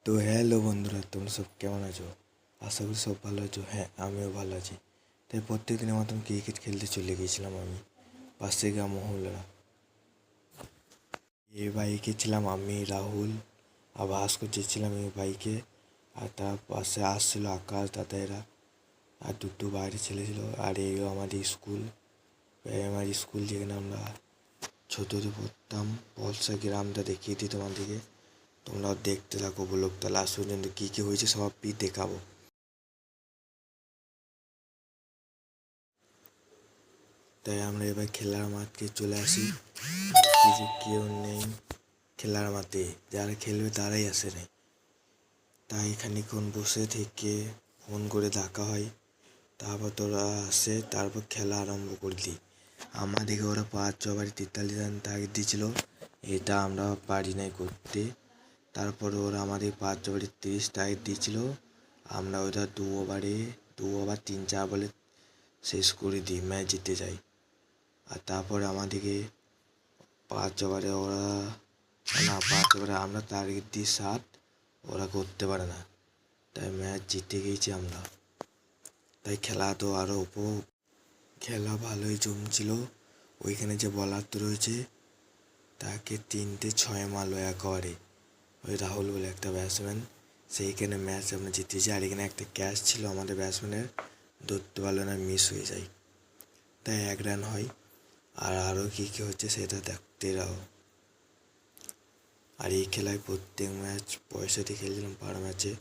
তো হ্যালো বন্ধুরা, তোমরা সব কেমন আছো? আশা করি সব ভালো আছো। হ্যাঁ, আমিও ভালো আছি। তাই প্রত্যেক দিনের মতন ক্রিকেট খেলতে চলে গিয়েছিলাম আমি পাশে গ্রাম মহল্লা। এই বাইকে ছিলাম আমি, রাহুল আর ভাস্কর যেছিলাম এই বাইকে। আর তার পাশে আসছিল আকাশ দাদাইরা আর দুটো বাইরে ছেলে ছিল। আর এই আমাদের স্কুল, আমার স্কুল যেখানে আমরা ছোটোতে পড়তাম। পলসা গ্রামটা দেখিয়ে দিই তোমাদেরকে, তোমরাও দেখতে থাকো ব্লগটা লাস্ট পর্যন্ত। কী কী হয়েছে সব দেখাবো। তাই আমরা এবার খেলার মাঠে চলে আসি। কিছু কেউ নেই খেলার মাঠে, যারা খেলবে তারাই আসে নাই। তাই খানিক্ষণ বসে থেকে ফোন করে ডাকা হয়, তারপর তোরা আসে, তারপর খেলা আরম্ভ করে দিই। আমাদেরকে ওরা 5 ওভারে 43 রান টার্গেট দিয়েছিল, এটা আমরা পারি নাই করতে। তারপর ওরা আমাদের 5 ওভারে 30 টার্গেট দিয়েছিল, আমরা ওটা 2 ওভার 3-4 বলে শেষ করে দিই, ম্যাচ জিতে যাই। আর তারপরে আমাদেরকে 5 ওভারে আমরা টার্গেট দিই 7, ওরা করতে পারে না, তাই ম্যাচ জিতে গিয়েছি আমরা। তাই খেলা তো আরও খেলা ভালোই জমছিল। ওইখানে যে বলার তো রয়েছে তাকে 3টে 6 মারলো একবারে, ওই রাহুল বলে একটা ব্যাটসম্যান। সেইখানে ম্যাচ আমরা জিতেছি। আর এখানে একটা ক্যাচ ছিল আমাদের ব্যাটসম্যানের, ধরতে পারলো না, মিস হয়ে যায়, তাই 1 রান হয়। আর আরও কী কী হচ্ছে সেটা দেখতে রাও। আর এই খেলায় প্রত্যেক ম্যাচ পয়সা দিয়ে খেলছিলাম পার ম্যাচে।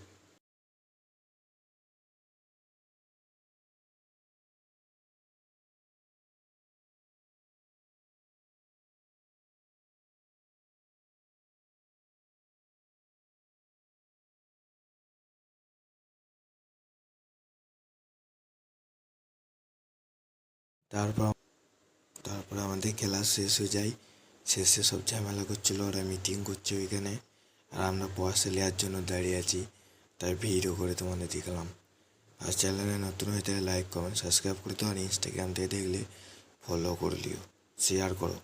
তারপর তারপর আমাদের খেলা শেষ হয়ে যায়। শেষে সব ঝামেলা করছিলো, ওরা মিটিং করছে ওইখানে, আর আমরা পয়সা নেওয়ার জন্য দাঁড়িয়ে আছি। তাই ভিডিও করে তোমাদের দেখলাম। আর চ্যানেলে নতুন হয়ে থাকলে লাইক কমেন্ট সাবস্ক্রাইব করে দাও। আর ইনস্টাগ্রাম থেকে দেখলে ফলো করে লিও, শেয়ার করো।